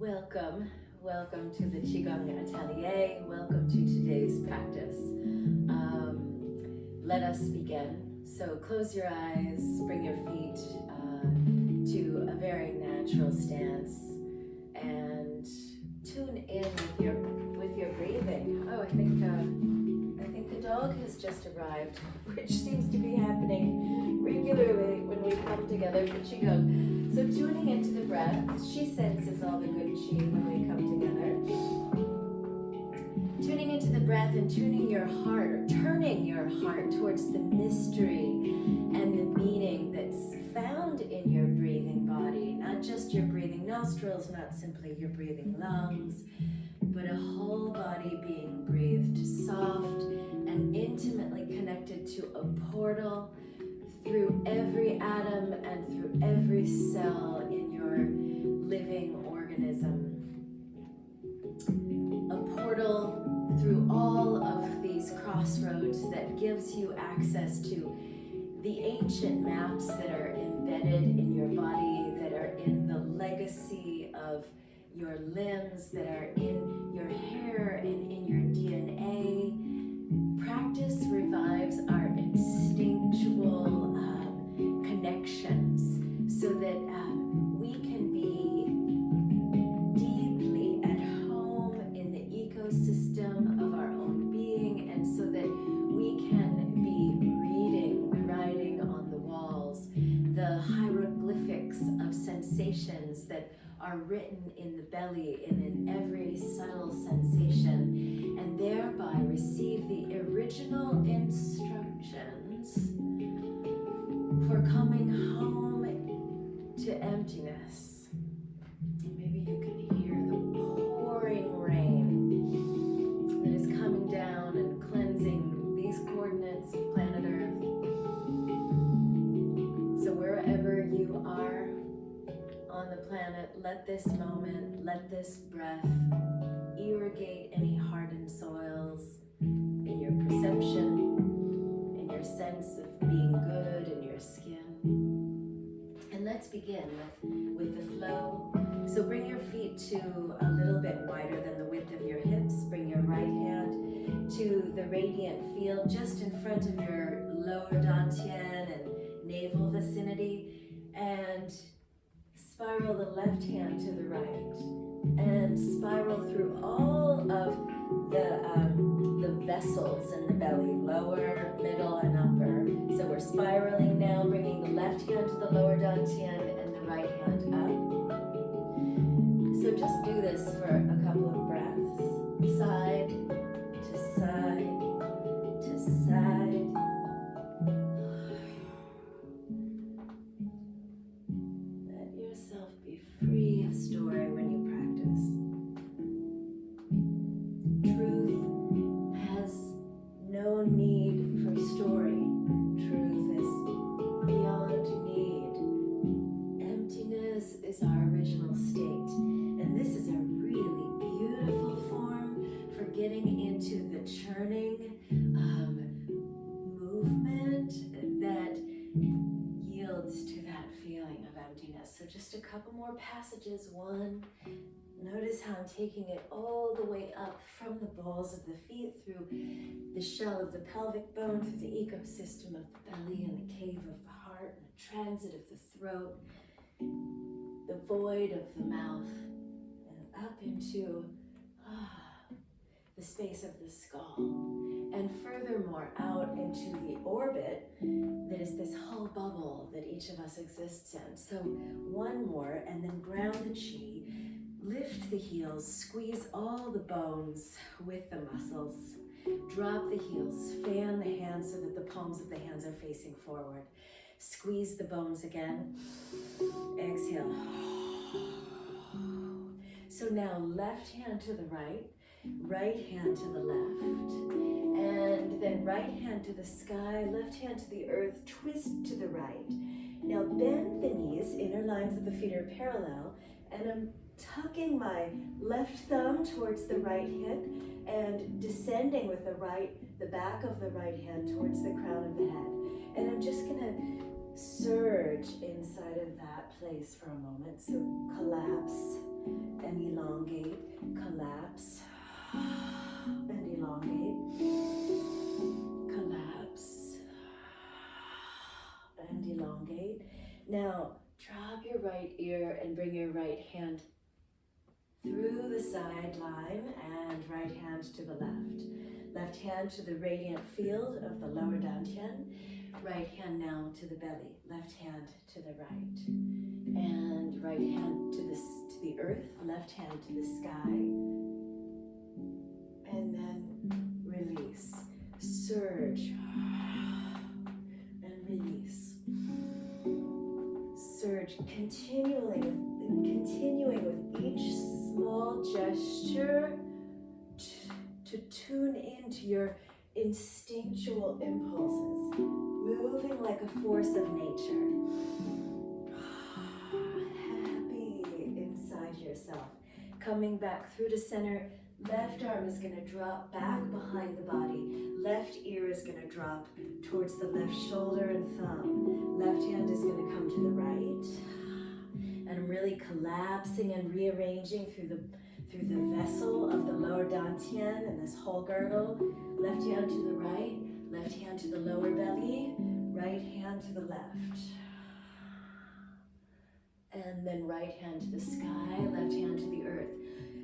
Welcome to the Qigong Atelier. Welcome to today's practice. Let us begin. So close your eyes, bring your feet to a very natural stance, and tune in with your breathing. Oh, I think the dog has just arrived, which seems to be happening regularly when we come together for Qigong. So tuning into the breath, she senses all the good Qi when we come together. Tuning into the breath and tuning your heart, or turning your heart towards the mystery and the meaning that's found in your breathing body. Not just your breathing nostrils, not simply your breathing lungs, but a whole body being breathed soft and intimately connected to a portal through every atom and through every cell in your living organism. A portal through all of these crossroads that gives you access to the ancient maps that are embedded in your body, that are in the legacy of your limbs, that are in your hair and in your DNA. Practice revives our instinctual connections so that we can be deeply at home in the ecosystem of our own being, and so that we can be reading the writing on the walls, the hieroglyphics of sensations that are written in the belly and in every subtle sensation, and thereby receive the original instructions for coming home to emptiness. Maybe you can hear the pouring rain that is coming down and cleansing these coordinates of planet Earth. So wherever you are on the planet, let this moment, let this breath irrigate any hardened soils in your perception, in your sense of being good in your skin. And let's begin with the flow. So bring your feet to a little bit wider than the width of your hips. Bring your right hand to the radiant field just in front of your lower dantian and navel vicinity, and spiral the left hand to the right, and spiral through all of the vessels in the belly, lower, middle, and upper. So we're spiraling now, bringing the left hand to the lower dantian and the right hand up. So just do this for a couple of breaths. Side to side to side. Let yourself be free of story when you practice. Truth has no need for story. Truth is beyond need. Emptiness is our original state. And this is a really beautiful form for getting into the churning movement that yields to that feeling of emptiness. So just a couple more passages. One, notice how I'm taking it all the way up from the balls of the feet, through the shell of the pelvic bone, through the ecosystem of the belly and the cave of the heart, and the transit of the throat, the void of the mouth, and up into the space of the skull, and furthermore out into the orbit that is this whole bubble that each of us exists in. So one more, and then ground the chi. Lift the heels, squeeze all the bones with the muscles. Drop the heels, fan the hands so that the palms of the hands are facing forward. Squeeze the bones again. Exhale. So now left hand to the right, right hand to the left, and then right hand to the sky, left hand to the earth, twist to the right. Now bend the knees, inner lines of the feet are parallel, and I'm tucking my left thumb towards the right hip and descending with the back of the right hand towards the crown of the head. And I'm just gonna surge inside of that place for a moment. So collapse and elongate. Now, drop your right ear and bring your right hand through the sideline and right hand to the left. Left hand to the radiant field of the lower dantian. Right hand now to the belly. Left hand to the right. And right hand to the earth. Left hand to the sky. And then release. Surge. And release. Surge, continuing with each small gesture to tune into your instinctual impulses, moving like a force of nature. Happy inside yourself. Coming back through to center. Left arm is going to drop back behind the body. Left ear is going to drop towards the left shoulder and thumb. Left hand is going to come to the right. And I'm really collapsing and rearranging through the vessel of the lower dantian and this whole girdle. Left hand to the right. Left hand to the lower belly. Right hand to the left. And then right hand to the sky. Left hand to the earth.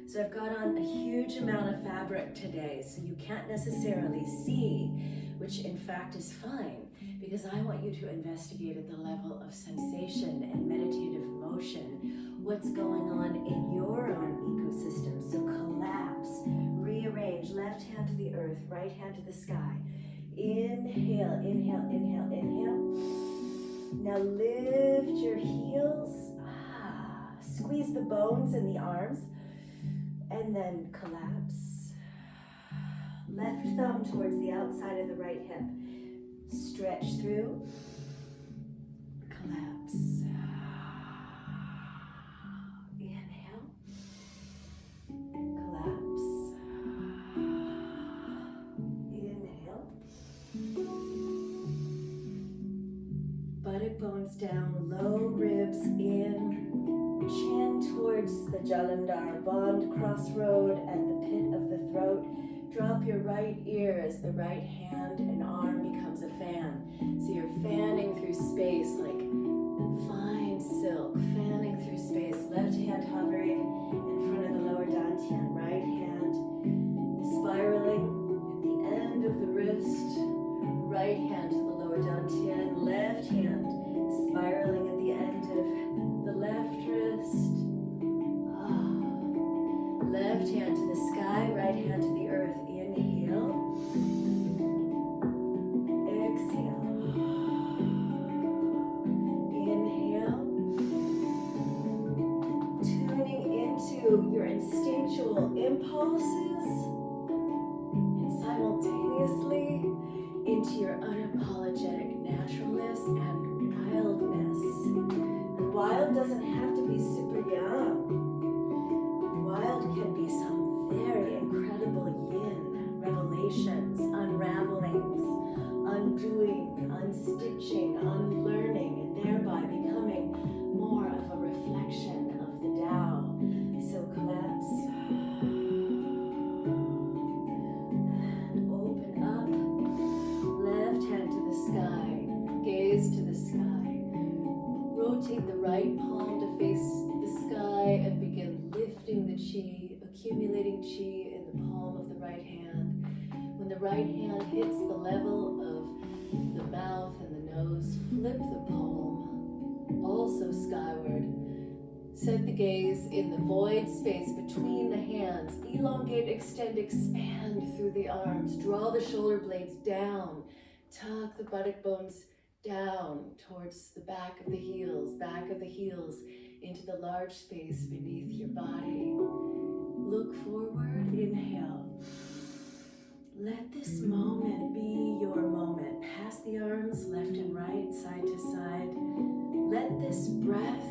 So I've got on a huge amount of fabric today, so you can't necessarily see, which in fact is fine, because I want you to investigate at the level of sensation and meditative motion what's going on in your own ecosystem. So collapse, rearrange, left hand to the earth, right hand to the sky. Inhale, inhale, inhale, inhale. Now lift your heels, squeeze the bones in the arms. And then collapse. Left thumb towards the outside of the right hip. Stretch through. Collapse. Inhale. Collapse. Inhale. Buttock bones down, low ribs in. Chin towards the Jalandhar bond crossroad and the pit of the throat. Drop your right ear as the right hand and arm becomes a fan. So you're fanning through space like fine silk, fanning through space. Left hand hovering in front of the lower dantian. Right hand spiraling at the end of the wrist. Right hand to the lower dantian. Left hand spiraling at the end of the left wrist. Left hand to the sky, right hand to the earth. Inhale. Exhale. Inhale. Tuning into your instinctual impulses and simultaneously into your unapologetic naturalness and wildness. And wild doesn't have to be super young. Wild can be some very incredible yin, revelations, unravelings, undoing, unstitching, unlearning, and thereby becoming more of a reflection of the Tao. So collapse. And open up. Left hand to the sky. Gaze to the sky. Rotate the right palm to face the sky and begin lifting the chi, accumulating chi in the palm of the right hand. When the right hand hits the level of the mouth and the nose, flip the palm, also skyward. Set the gaze in the void space between the hands. Elongate, extend, expand through the arms. Draw the shoulder blades down. Tuck the buttock bones down towards the back of the heels into the large space beneath your body. Look forward, inhale. Let this moment be your moment. Pass the arms left and right, side to side. Let this breath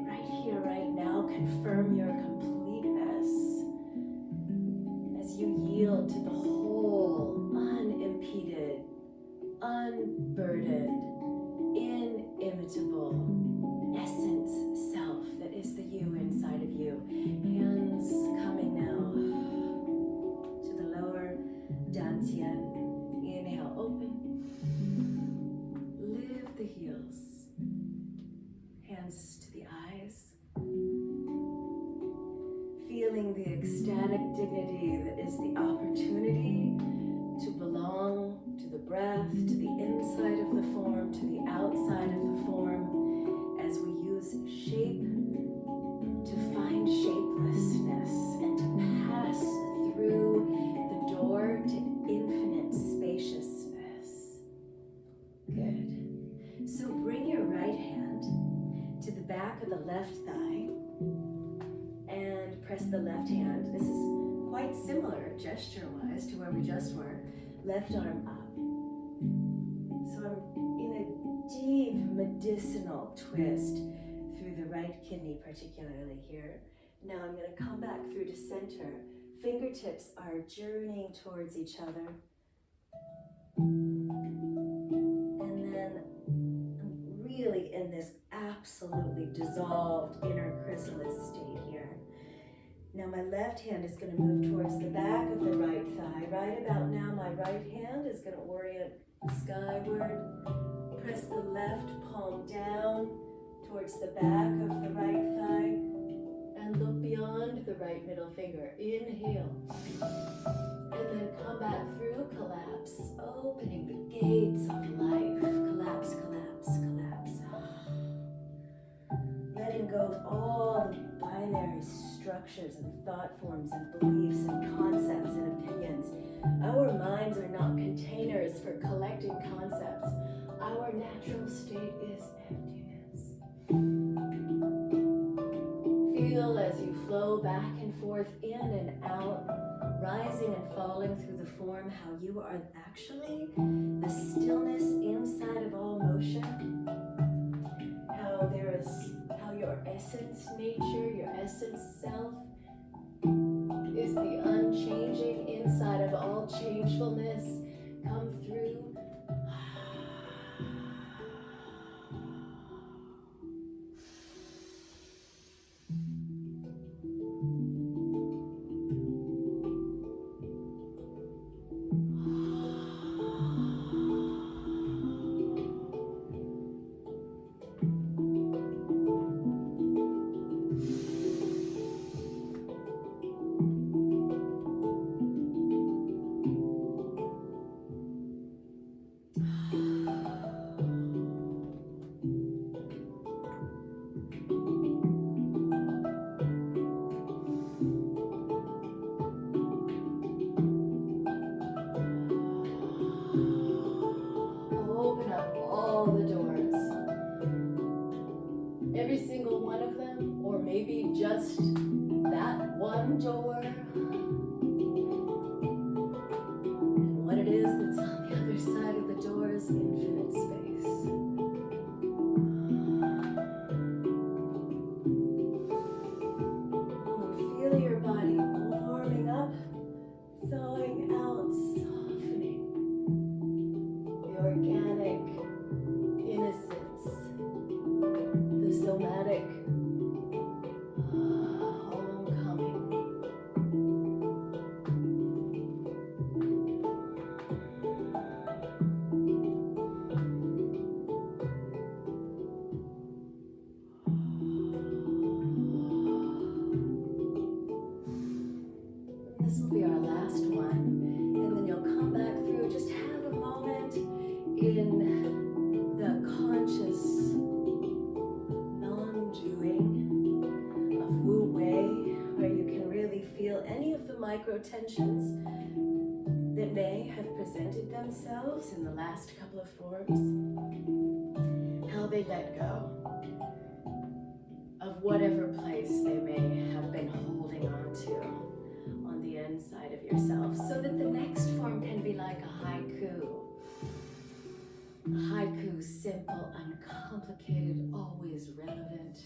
right here, right now, confirm your completeness as you yield to the whole, unimpeded, unburdened, inimitable essence self that is the you inside of you. Hands coming now to the lower dantian. Inhale, open. Lift the heels. feeling the ecstatic dignity that is the opportunity to belong to the breath, to the inside of the form, to the outside of the form, as we use shape to find shapelessness and to pass through the door to infinite spaciousness. Good. So bring your right hand to the back of the left thigh and press the left hand. This is quite similar gesture-wise to where we just were. Left arm up. So I'm in a deep medicinal twist through the right kidney, particularly here. Now I'm going to come back through to center. Fingertips are journeying towards each other. And then I'm really in this absolutely dissolved inner chrysalis state here. Now my left hand is going to move towards the back of the right thigh. Right about now, my right hand is going to orient skyward. Press the left palm down towards the back of the right thigh and look beyond the right middle finger. Inhale. And then come back through, collapse, opening the gates of life. Collapse, collapse, collapse. Letting go of all the binary structures and thought forms and beliefs and concepts and opinions. Our minds are not containers for collecting concepts. Our natural state is emptiness. Feel as you flow back and forth, in and out, rising and falling through the form, how you are actually the stillness inside of all motion. How your essence nature, your essence self, is the unchanging inside of all changefulness. Come through. Every single one of them, or maybe just that one door, and what it is that's on the other side of the door is infinite space. Feel your body warming up, thawing out, softening the organic innocence, the somatic homecoming. This will be our last one, and then you'll come back through. Just have a moment in the conscious of Wu Wei, where you can really feel any of the micro tensions that may have presented themselves in the last couple of forms, how they let go of whatever place they may have been holding on to on the inside of yourself, so that the next form can be like a haiku. Haiku, simple, uncomplicated, always relevant.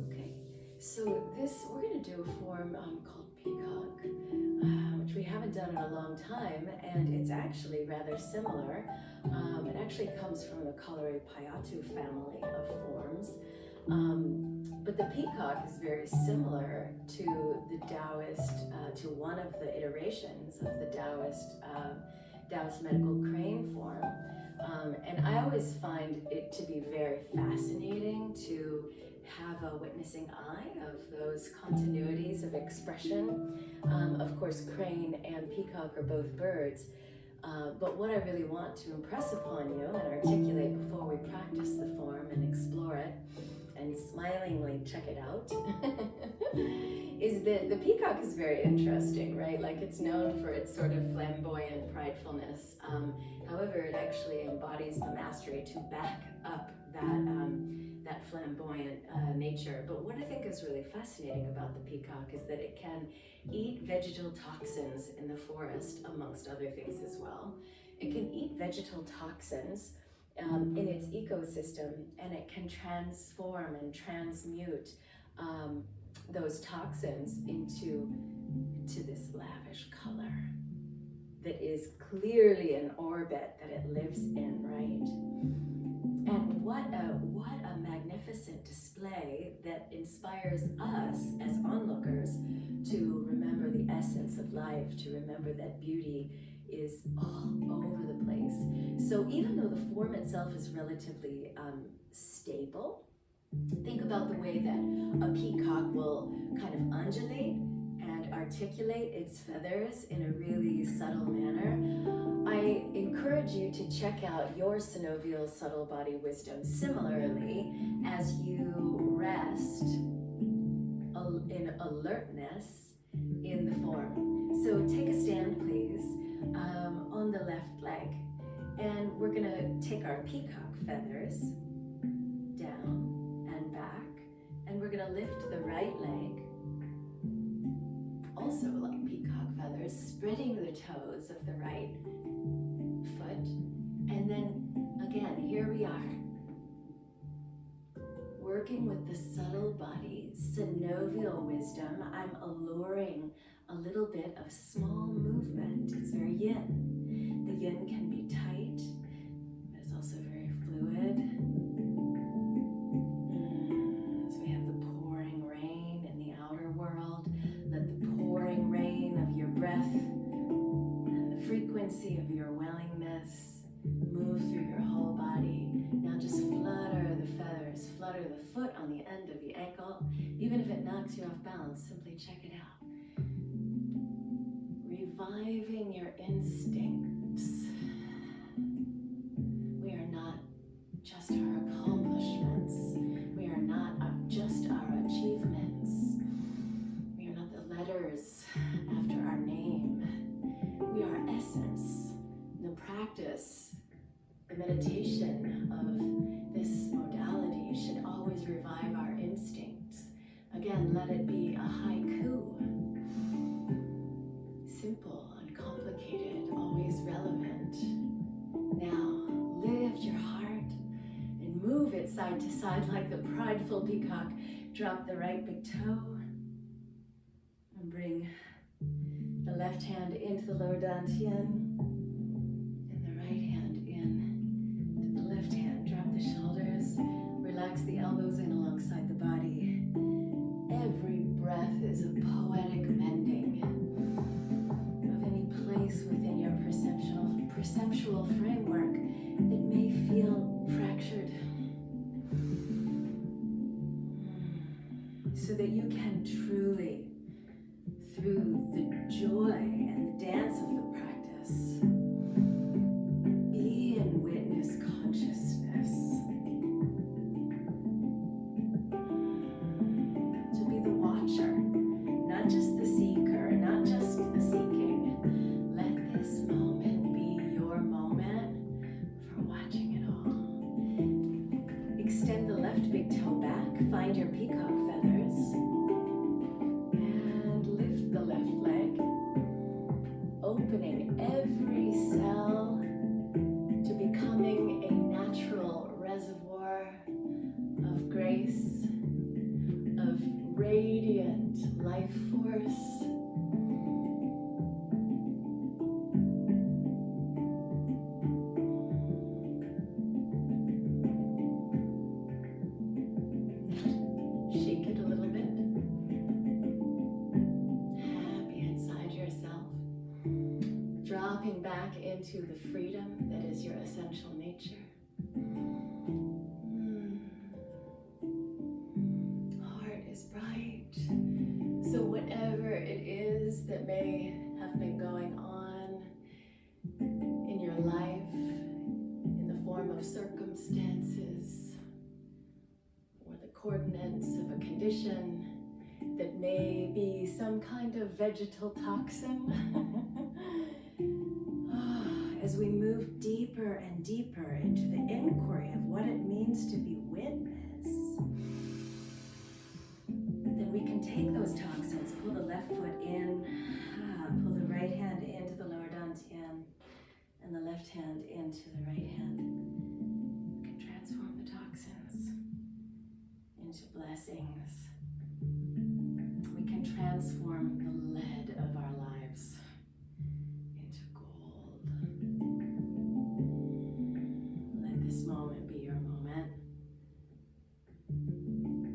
Okay, so we're going to do a form called peacock, which we haven't done in a long time, and it's actually rather similar. It actually comes from the Kalare Payatu family of forms, but the peacock is very similar to the Taoist, to one of the iterations of the Taoist medical crane form. And I always find it to be very fascinating to have a witnessing eye of those continuities of expression. Of course, crane and peacock are both birds, but what I really want to impress upon you and articulate before we practice the form and explore it and smilingly check it out is that the peacock is very interesting, right? Like, it's known for its sort of flamboyant pridefulness. However, it actually embodies the mastery to back up that flamboyant nature. But what I think is really fascinating about the peacock is that it can eat vegetal toxins in the forest, amongst other things as well. It can eat vegetal toxins in its ecosystem, and it can transform and transmute those toxins into this lavish color that is clearly an orbit that it lives in, right? And what a magnificent display that inspires us as onlookers to remember the essence of life, to remember that beauty is all over the place. So even though the form itself is relatively stable, think about the way that a peacock will kind of undulate and articulate its feathers in a really subtle manner. I encourage you to check out your synovial subtle body wisdom similarly as you rest in alertness in the form. So take a stand, please, on the left leg, and we're gonna take our peacock feathers down and back, and we're gonna lift the right leg, also like peacock feathers, spreading the toes of the right foot. And then again, here we are, working with the subtle body, synovial wisdom. I'm alluring a little bit of small movement. It's very yin. The yin can be tight, but it's also very fluid. So we have the pouring rain in the outer world. Let the pouring rain of your breath and the frequency of your willingness move through your whole body. Now just flutter the feathers, flutter the foot on the end of the ankle. Even if it knocks you off balance, simply check it out. Reviving your instincts. We are not just our accomplishments. We are not just our achievements. We are not the letters after our name. We are essence. The practice, the meditation of this modality should always revive our instincts. Again, let it be a haiku. Simple, uncomplicated, always relevant. Now, lift your heart and move it side to side like the prideful peacock. Drop the right big toe and bring the left hand into the lower dantian and the right hand in to the left hand. Drop the shoulders, relax the elbows in alongside the body. Every breath is a poetic mending of any place within your perceptual framework that may feel fractured, so that you can truly, through the joy and the dance of the practice, be in witness consciousness. To be the watcher, not just the seeker, not just the seeking. Let this moment be your moment for watching it all. Extend the left big toe back, find your peacock feathers, and lift the left leg, opening every cell to becoming a natural reservoir of grace, of radiant life force. Shake it a little bit. Happy inside yourself. Dropping back into the freedom that is your essential nature. that may have been going on in your life in the form of circumstances or the coordinates of a condition that may be some kind of vegetal toxin. As we move deeper and deeper into the inquiry of what it means to be witness, then we can take those toxins, pull the left foot in, pull the right hand into the lower dantian, and the left hand into the right hand. We can transform the toxins into blessings. We can transform the lead of our lives into gold. Let this moment be your moment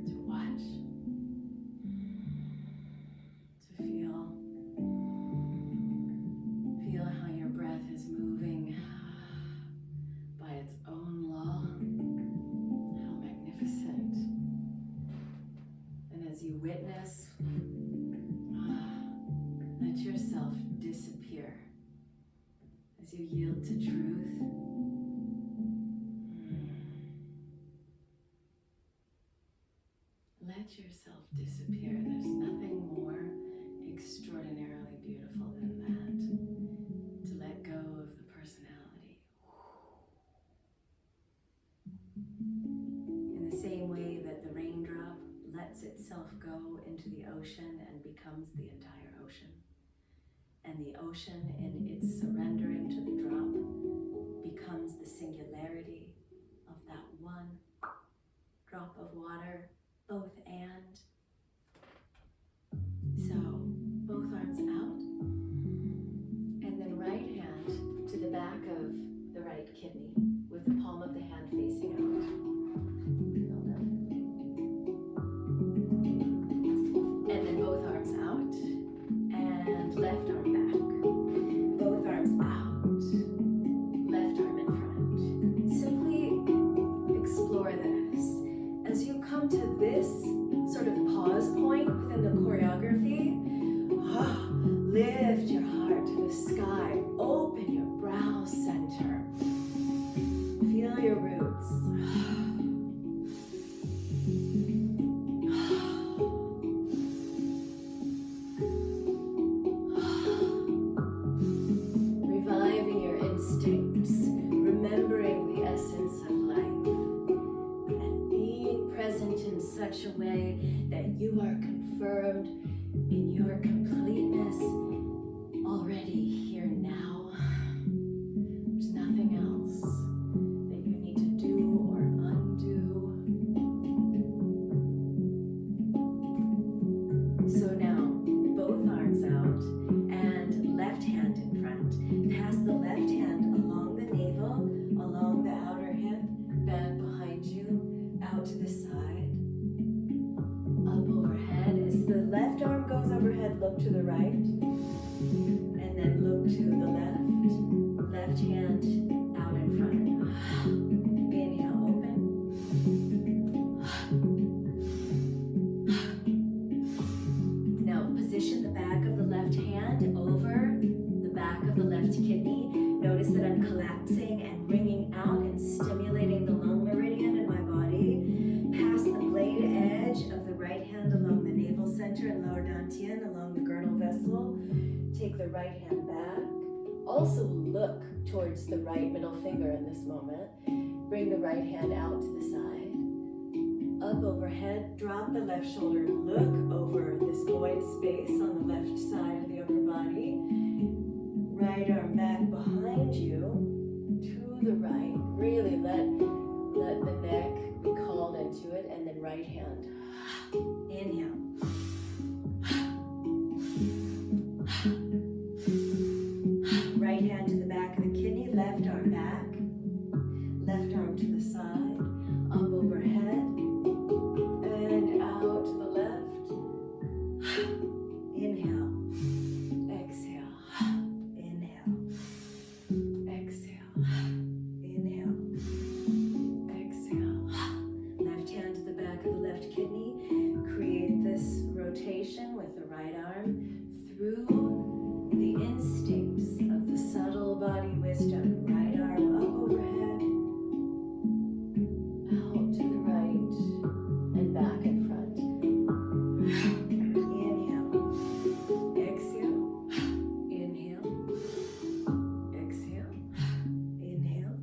to watch, to feel how your breath is moving by its own law. How magnificent. And as you witness, let yourself disappear as you yield to truth. Let yourself disappear. There's nothing more extraordinarily beautiful than that. To let go of the personality. In the same way that the raindrop lets itself go into the ocean and becomes the entire ocean. And the ocean, in its surrendering to the drop, becomes the singularity of that one drop of water, both and. So, both arms out, and then right hand to the back of the right kidney, with the palm of the hand facing out. And then both arms out, and left arm back. Both arms out, left arm in front. Simply explore this. As you come to this sort of pause point within the choreography, lift your heart to the sky, open your brow center, feel your roots. Reviving your instincts, remembering the essence of life, and being present in such a way that you are confirmed in your completeness already here now. There's nothing else that you need to do or undo. So now, both arms out and left hand in front. Pass the left hand along the navel, along the outer hip, back behind you, out to the side. Up overhead. As the left arm goes overhead, look to the right, and then look to the left. Left hand out in front. Inhale, open. Now position the back of the left hand over the back of the left kidney. Notice that I'm collapsing and bringing out and stimulating the lung meridian in my body. Pass the blade edge of the right hand along the navel center and lower dantian along the girdle vessel. Take the right hand back. Also look towards the right middle finger in this moment. Bring the right hand out to the side. Up overhead, drop the left shoulder, look over this void space on the left side of the upper body. Right arm back behind you to the right. Really let the neck be called into it, and then right hand. Inhale. Right hand to the back of the kidney, left arm back. Left arm to the side, up overhead, and out to the left. Inhale. Exhale. Inhale. Exhale. Inhale. Exhale. Left hand to the back of the left kidney. Create this rotation with the right arm through the instincts of the subtle body wisdom. Right arm up overhead, out to the right, and back in front. Inhale, exhale, inhale, exhale, inhale.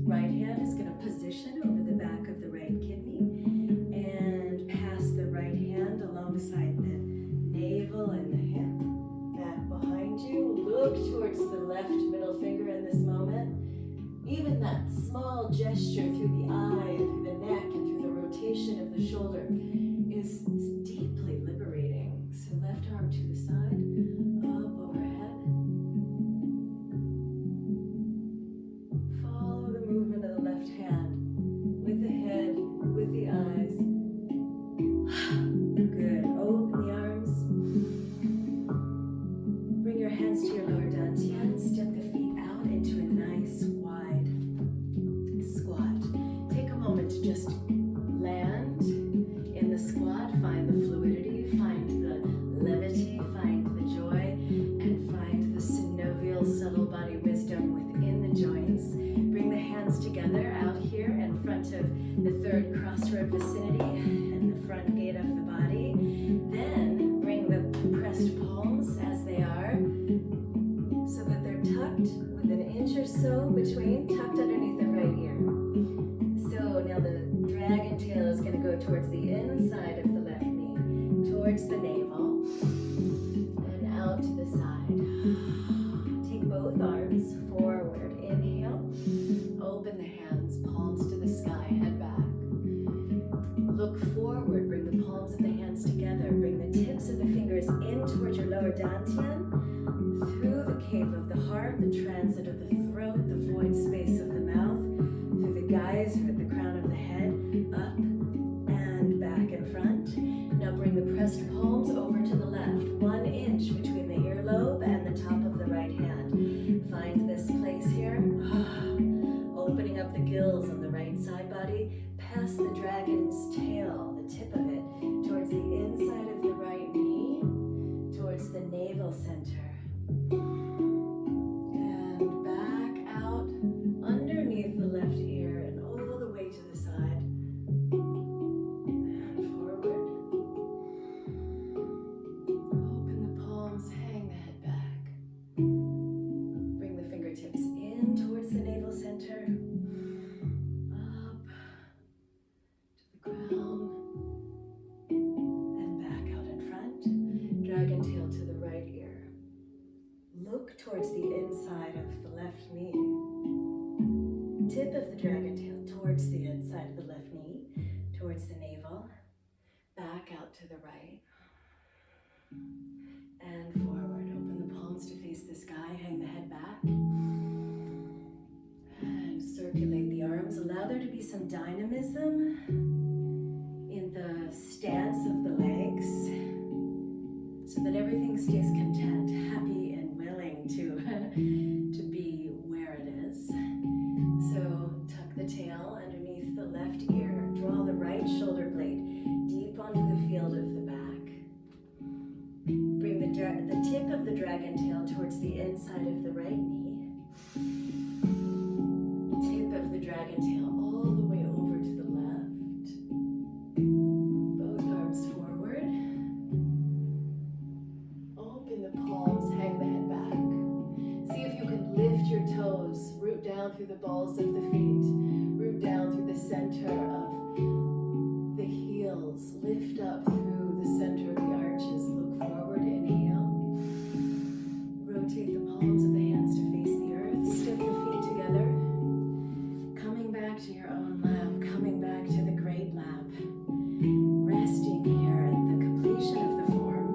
Right hand is going to position over the back of the right kidney and pass the right hand alongside the navel and the hip. Back behind you. Look towards the left middle finger in this moment. Even that small gesture through the eye, through the neck, and through the rotation of the shoulder is deeply liberating. So left arm to the side, up overhead. Follow the movement of the left hand with the head, with the eyes. Good. Open the arms. Bring your hands to your lower dantian. Step the feet out into a nice wide squat. Take a moment to just land in the squat. Find the fluidity, find the levity, find the joy, and find the synovial subtle body wisdom within the joints. Bring the hands together out here in front of the third crossroad vicinity and the front gate of the body. Then bring the pressed palms as they are so that they're tucked with an inch or so between, tucked underneath the right ear. So now the dragon tail is going to go towards the inside of the left knee, towards the navel, and out to the side. Take both arms forward. Inhale. Open the hands, palms to the sky, head back. Look forward, bring the palms of the hands together. Bring the tips of the fingers in towards your lower dantian, through the cave of the heart, the transit of the throat, the void space of the mouth, through the geyser at the crown of the head, up and back in front. Now bring the pressed palms over to the left, 1 inch between the earlobe and the top of the right hand. Find this place here. Opening up the gills on the right side body. Pass the dragon's tail, the tip of it, towards the inside of the right knee, towards the navel center. And back out underneath the left ear and all the way to the side. And forward. Open the palms, hang the head back. Bring the fingertips in towards the navel center. Up to the ground. And back out in front. Dragon tail to the right ear. Look towards the inside of the left knee. Tip of the dragon tail towards the inside of the left knee, towards the navel. Back out to the right. And forward. Open the palms to face the sky. Hang the head back. And circulate the arms. Allow there to be some dynamism in the stance of the legs so that everything stays content, happy, and willing to be where it is. So tuck the tail underneath the left ear. Draw the right shoulder blade deep onto the field of the back. Bring the tip of the dragon tail towards the inside of the right knee. Tip of the dragon tail all the way over to the left. Both arms forward. Open the palms, hang the head back. See if you can lift your toes, root down through the balls of the feet, root down through the center of the heels, lift up through the center of the arches. Look forward, inhale. Rotate the palms of the hands to face the earth. Step the feet together. Coming back to your own lap, coming back to the great lap. Resting here at the completion of the form.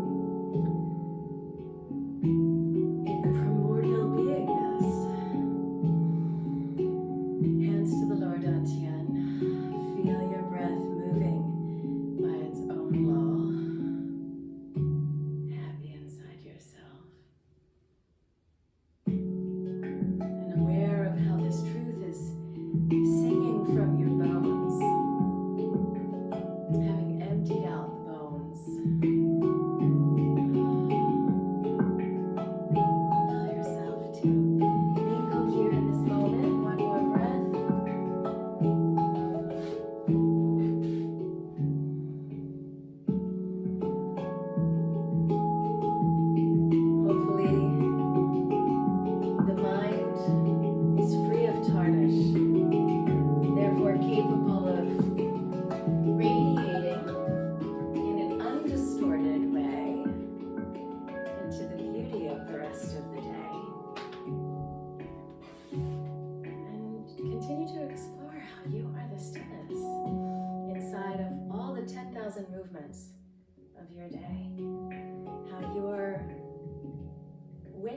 In primordial beingness. Hands to the lower dantian. Feel your breath moving by its own law.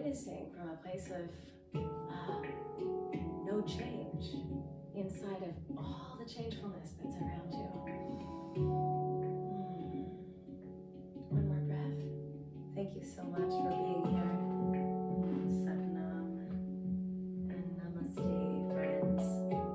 witnessing from a place of no change inside of all the changefulness that's around you. One more breath. Thank you so much.